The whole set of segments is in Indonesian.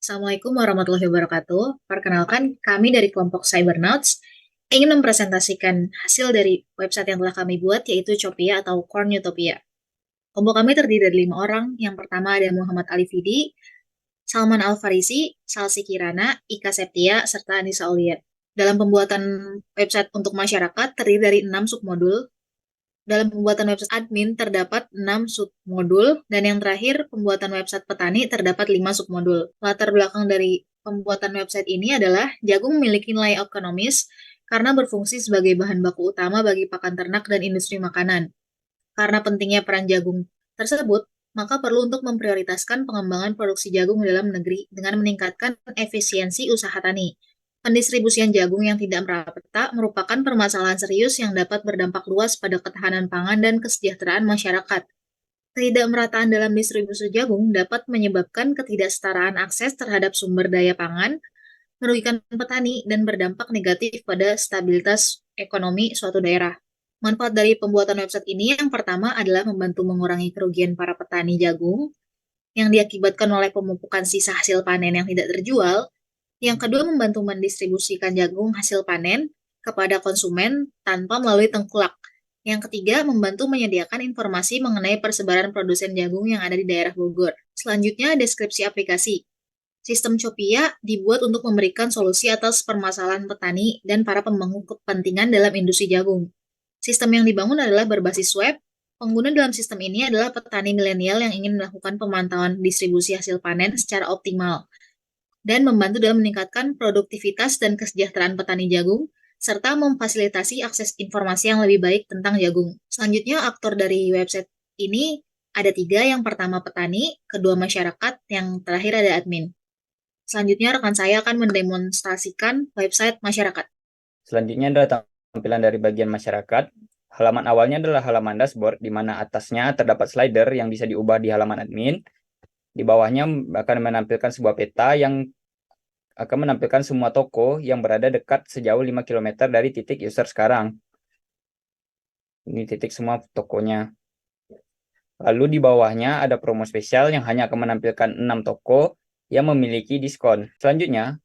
Assalamualaikum warahmatullahi wabarakatuh. Perkenalkan, kami dari kelompok Cybernauts ingin mempresentasikan hasil dari website yang telah kami buat, yaitu Copia atau Corn Utopia. Kelompok kami terdiri dari 5 orang. Yang pertama ada Muhammad Ali Fidi, Salman Al-Farisi, Salsi Kirana, Ika Septia, serta Anissa Aulia. Dalam pembuatan website untuk masyarakat terdiri dari 6 submodul. Dalam pembuatan website admin terdapat 6 submodul, dan yang terakhir pembuatan website petani terdapat 5 submodul. Latar belakang dari pembuatan website ini adalah jagung memiliki nilai ekonomis karena berfungsi sebagai bahan baku utama bagi pakan ternak dan industri makanan. Karena pentingnya peran jagung tersebut, maka perlu untuk memprioritaskan pengembangan produksi jagung di dalam negeri dengan meningkatkan efisiensi usaha tani. Pendistribusian jagung yang tidak merata merupakan permasalahan serius yang dapat berdampak luas pada ketahanan pangan dan kesejahteraan masyarakat. Ketidakmerataan dalam distribusi jagung dapat menyebabkan ketidaksetaraan akses terhadap sumber daya pangan, merugikan petani, dan berdampak negatif pada stabilitas ekonomi suatu daerah. Manfaat dari pembuatan website ini yang pertama adalah membantu mengurangi kerugian para petani jagung yang diakibatkan oleh pemupukan sisa hasil panen yang tidak terjual. Yang kedua, membantu mendistribusikan jagung hasil panen kepada konsumen tanpa melalui tengkulak. Yang ketiga, membantu menyediakan informasi mengenai persebaran produsen jagung yang ada di daerah Bogor. Selanjutnya, deskripsi aplikasi. Sistem Copia dibuat untuk memberikan solusi atas permasalahan petani dan para pemangku kepentingan dalam industri jagung. Sistem yang dibangun adalah berbasis web. Pengguna dalam sistem ini adalah petani milenial yang ingin melakukan pemantauan distribusi hasil panen secara optimal dan membantu dalam meningkatkan produktivitas dan kesejahteraan petani jagung, serta memfasilitasi akses informasi yang lebih baik tentang jagung. Selanjutnya, aktor dari website ini ada 3. Yang pertama petani, kedua masyarakat, yang terakhir ada admin. Selanjutnya, rekan saya akan mendemonstrasikan website masyarakat. Selanjutnya adalah tampilan dari bagian masyarakat. Halaman awalnya adalah halaman dashboard, di mana atasnya terdapat slider yang bisa diubah di halaman admin. Di bawahnya akan menampilkan sebuah peta yang akan menampilkan semua toko yang berada dekat sejauh 5 km dari titik user sekarang. Ini titik semua tokonya. Lalu di bawahnya ada promo spesial yang hanya akan menampilkan 6 toko yang memiliki diskon. Selanjutnya,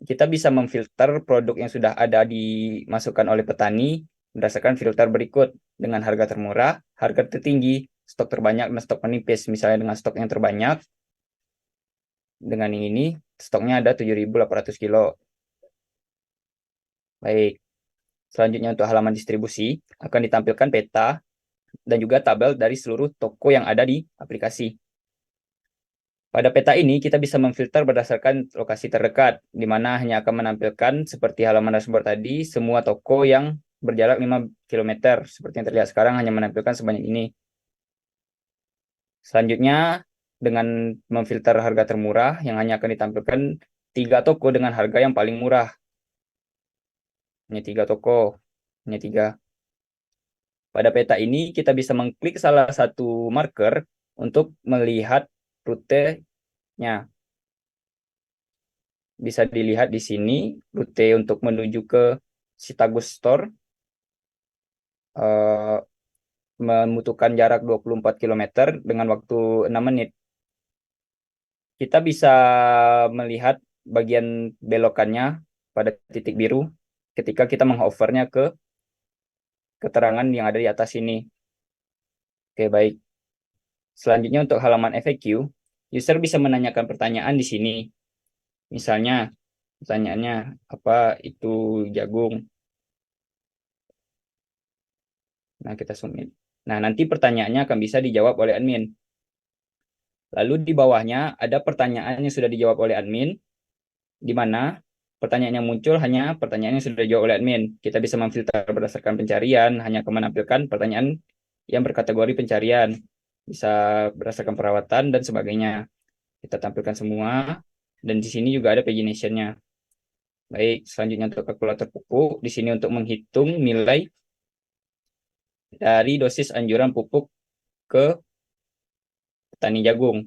kita bisa memfilter produk yang sudah ada dimasukkan oleh petani berdasarkan filter berikut, dengan harga termurah, harga tertinggi, stok terbanyak, dan stok menipis. Misalnya dengan stok yang terbanyak, dengan ini stoknya ada 7.800 kilo. Baik, selanjutnya untuk halaman distribusi akan ditampilkan peta dan juga tabel dari seluruh toko yang ada di aplikasi. Pada peta ini kita bisa memfilter berdasarkan lokasi terdekat, di mana hanya akan menampilkan seperti halaman dashboard tadi, semua toko yang berjarak 5 km. Seperti yang terlihat sekarang hanya menampilkan sebanyak ini. Selanjutnya, dengan memfilter harga termurah, yang hanya akan ditampilkan 3 toko dengan harga yang paling murah. Hanya 3 toko. Hanya 3. Pada peta ini, kita bisa mengklik salah satu marker untuk melihat rutenya. Bisa dilihat di sini, rute untuk menuju ke Sitagus Store membutuhkan jarak 24 km dengan waktu 6 menit. Kita bisa melihat bagian belokannya pada titik biru ketika kita menghovernya ke keterangan yang ada di atas ini. Oke, baik. Selanjutnya untuk halaman FAQ, user bisa menanyakan pertanyaan di sini. Misalnya, pertanyaannya apa itu jagung? Nah, kita submit. Nah, nanti pertanyaannya akan bisa dijawab oleh admin. Lalu di bawahnya ada pertanyaan yang sudah dijawab oleh admin, di mana pertanyaan yang muncul hanya pertanyaan yang sudah dijawab oleh admin. Kita bisa memfilter berdasarkan pencarian, hanya akan menampilkan pertanyaan yang berkategori pencarian, bisa berdasarkan perawatan dan sebagainya. Kita tampilkan semua, dan di sini juga ada pagination-nya. Baik, selanjutnya untuk kalkulator pupuk, di sini untuk menghitung nilai dari dosis anjuran pupuk ke petani jagung.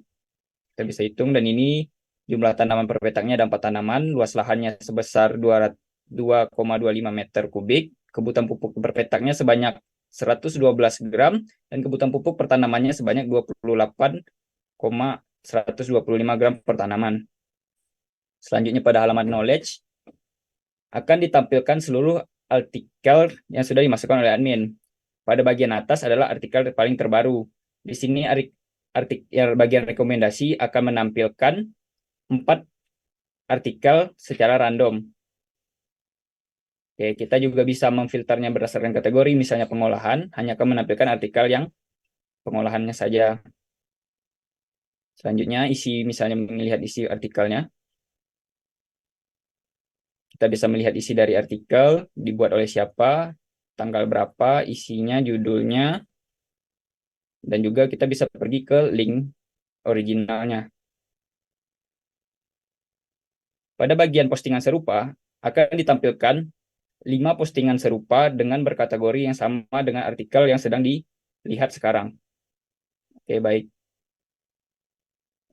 Kita bisa hitung, dan ini jumlah tanaman per petaknya ada 4 tanaman, luas lahannya sebesar 2,25 meter kubik, kebutuhan pupuk per petaknya sebanyak 112 gram, dan kebutuhan pupuk per tanamannya sebanyak 28,125 gram per tanaman. Selanjutnya pada halaman knowledge akan ditampilkan seluruh artikel yang sudah dimasukkan oleh admin. Pada bagian atas adalah artikel paling terbaru. Di sini artikel bagian rekomendasi akan menampilkan 4 artikel secara random. Oke, kita juga bisa memfilternya berdasarkan kategori, misalnya pengolahan, hanya akan menampilkan artikel yang pengolahannya saja. Selanjutnya misalnya melihat isi artikelnya. Kita bisa melihat isi dari artikel, dibuat oleh siapa, tanggal berapa, isinya, judulnya, dan juga kita bisa pergi ke link originalnya. Pada bagian postingan serupa, akan ditampilkan 5 postingan serupa dengan berkategori yang sama dengan artikel yang sedang dilihat sekarang. Oke, baik.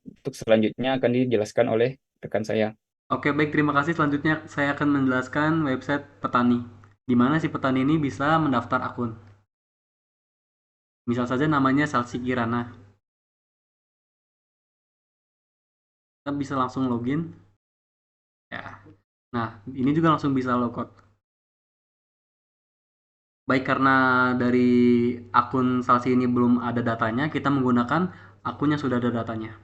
Untuk selanjutnya akan dijelaskan oleh rekan saya. Oke, baik. Terima kasih. Selanjutnya saya akan menjelaskan website petani. Di mana si petani ini bisa mendaftar akun. Misal saja namanya Salsi Kirana. Kita bisa langsung login. Ya. Nah, ini juga langsung bisa logout. Baik, karena dari akun Salsi ini belum ada datanya, kita menggunakan akun yang sudah ada datanya.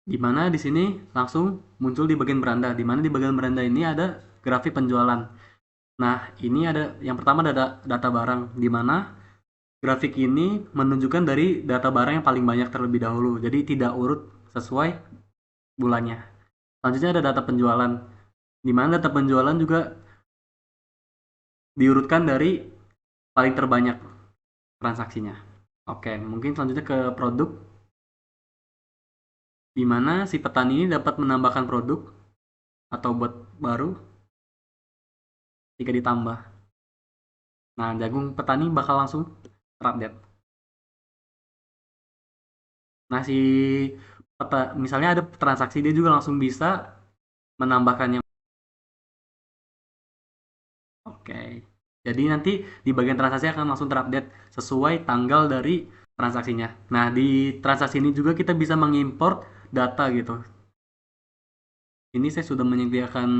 Di mana di sini langsung muncul di bagian beranda. Di mana di bagian beranda ini ada grafik penjualan. Nah, ini ada yang pertama ada data barang, di mana grafik ini menunjukkan dari data barang yang paling banyak terlebih dahulu. Jadi tidak urut sesuai bulannya. Selanjutnya ada data penjualan, di mana data penjualan juga diurutkan dari paling terbanyak transaksinya. Oke, mungkin selanjutnya ke produk, di mana si petani ini dapat menambahkan produk atau buat baru jika ditambah. Nah, jagung petani bakal langsung terupdate. Nah, misalnya ada transaksi, dia juga langsung bisa menambahkannya. Oke. Jadi nanti di bagian transaksi akan langsung terupdate sesuai tanggal dari transaksinya. Nah, di transaksi ini juga kita bisa mengimport data gitu. Ini saya sudah menyediakan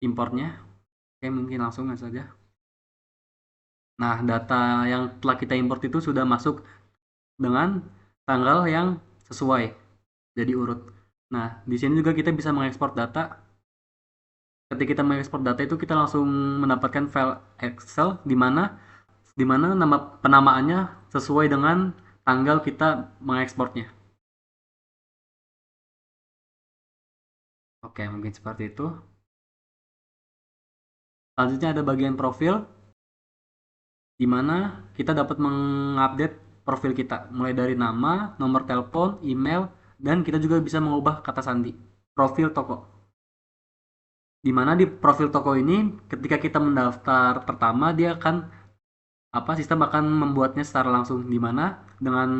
importnya. Oke, mungkin langsung saja. Nah, data yang telah kita import itu sudah masuk dengan tanggal yang sesuai. Jadi urut. Nah, di sini juga kita bisa mengekspor data. Ketika kita mengekspor data itu kita langsung mendapatkan file Excel di mana nama penamaannya sesuai dengan tanggal kita mengekspornya. Oke, mungkin seperti itu. Selanjutnya ada bagian profil, di mana kita dapat mengupdate profil kita, mulai dari nama, nomor telepon, email, dan kita juga bisa mengubah kata sandi. Profil toko. Di mana di profil toko ini, ketika kita mendaftar pertama, dia akan sistem akan membuatnya secara langsung, di mana dengan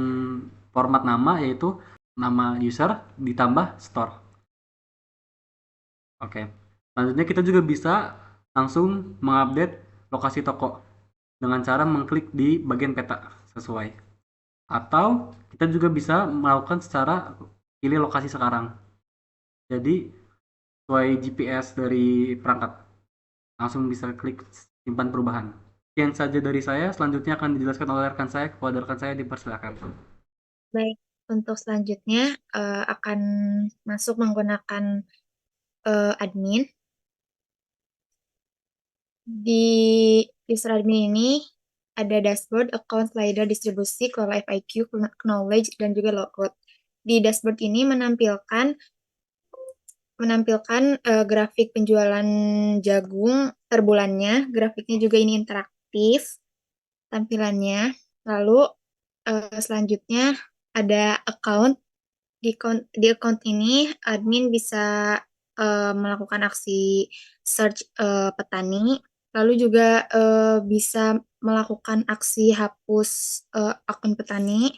format nama yaitu nama user ditambah store. Oke. Selanjutnya kita juga bisa langsung mengupdate lokasi toko dengan cara mengklik di bagian peta sesuai. Atau kita juga bisa melakukan secara pilih lokasi sekarang. Jadi sesuai GPS dari perangkat. Langsung bisa klik simpan perubahan. Sekian saja dari saya, selanjutnya akan dijelaskan oleh rekan saya. Kepada rekan saya dipersilakan. Baik, untuk selanjutnya akan masuk menggunakan admin. Di user admin ini ada dashboard, account, slider, distribusi, kelola FIQ, knowledge, dan juga logout. Di dashboard ini menampilkan grafik penjualan jagung per bulannya. Grafiknya juga ini interaktif tampilannya. Lalu selanjutnya ada account. Di account ini admin bisa melakukan aksi search petani, lalu juga bisa melakukan aksi hapus akun petani.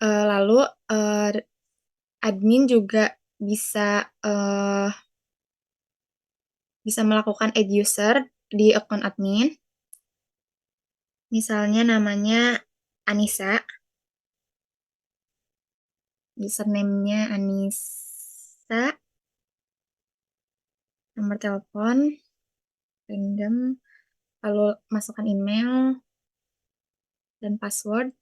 Lalu admin juga bisa melakukan add user di akun admin. Misalnya namanya Anissa. Username-nya Anissa. nomor telepon, random, lalu masukkan email dan password.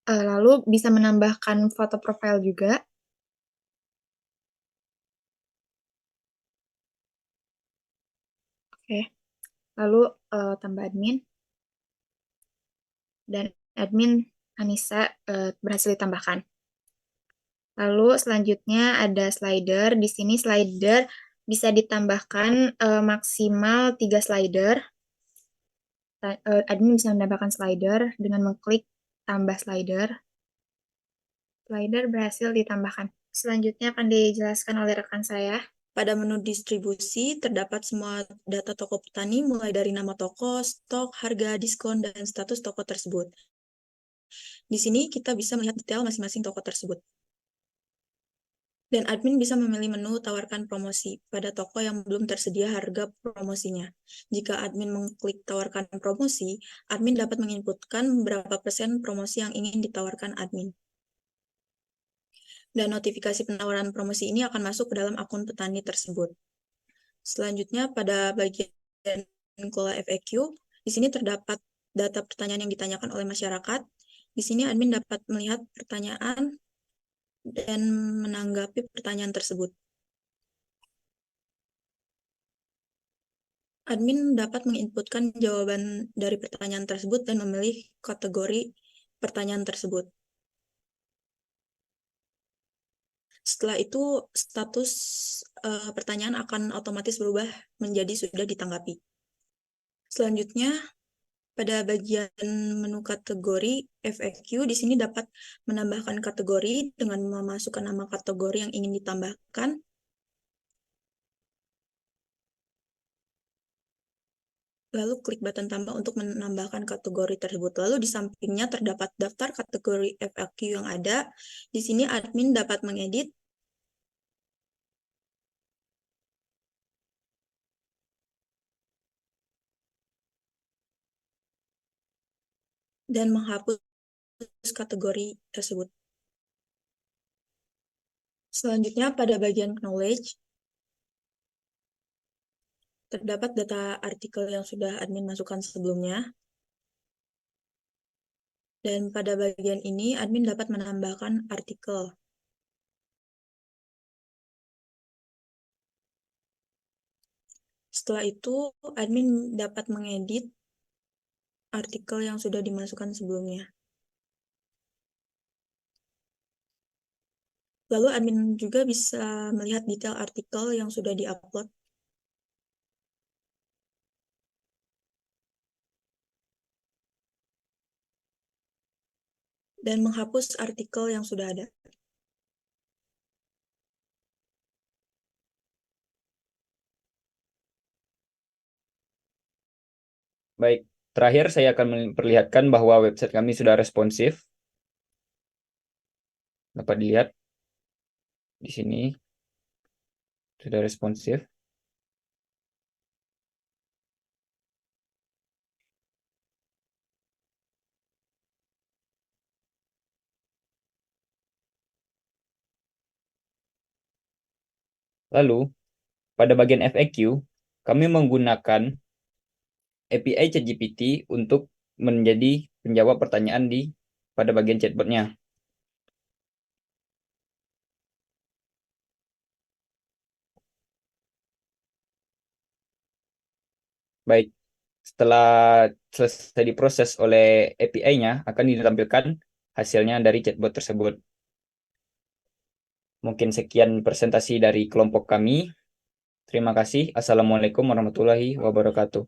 Lalu bisa menambahkan foto profil juga. Oke, lalu tambah admin. Dan admin Anissa berhasil ditambahkan. Lalu selanjutnya ada slider. Di sini slider bisa ditambahkan maksimal 3 slider. Admin bisa menambahkan slider dengan mengklik tambah slider. Slider berhasil ditambahkan. Selanjutnya akan dijelaskan oleh rekan saya. Pada menu distribusi terdapat semua data toko petani mulai dari nama toko, stok, harga, diskon, dan status toko tersebut. Di sini kita bisa melihat detail masing-masing toko tersebut. Dan admin bisa memilih menu tawarkan promosi pada toko yang belum tersedia harga promosinya. Jika admin mengklik tawarkan promosi, admin dapat menginputkan berapa persen promosi yang ingin ditawarkan admin. Dan notifikasi penawaran promosi ini akan masuk ke dalam akun petani tersebut. Selanjutnya pada bagian Kelola FAQ, di sini terdapat data pertanyaan yang ditanyakan oleh masyarakat. Di sini admin dapat melihat pertanyaan dan menanggapi pertanyaan tersebut. Admin dapat menginputkan jawaban dari pertanyaan tersebut dan memilih kategori pertanyaan tersebut. Setelah itu, status pertanyaan akan otomatis berubah menjadi sudah ditanggapi. Selanjutnya, pada bagian menu kategori FAQ, di sini dapat menambahkan kategori dengan memasukkan nama kategori yang ingin ditambahkan. Lalu klik button tambah untuk menambahkan kategori tersebut. Lalu di sampingnya terdapat daftar kategori FAQ yang ada. Di sini admin dapat mengedit dan menghapus kategori tersebut. Selanjutnya pada bagian knowledge, terdapat data artikel yang sudah admin masukkan sebelumnya. Dan pada bagian ini, admin dapat menambahkan artikel. Setelah itu, admin dapat mengedit artikel yang sudah dimasukkan sebelumnya. Lalu admin juga bisa melihat detail artikel yang sudah diupload. Dan menghapus artikel yang sudah ada. Baik, terakhir saya akan memperlihatkan bahwa website kami sudah responsif. Dapat dilihat di sini sudah responsif. Lalu, pada bagian FAQ, kami menggunakan API ChatGPT untuk menjadi penjawab pertanyaan pada bagian chatbotnya. Baik, setelah selesai diproses oleh API-nya, akan ditampilkan hasilnya dari chatbot tersebut. Mungkin sekian presentasi dari kelompok kami. Terima kasih. Assalamualaikum warahmatullahi wabarakatuh.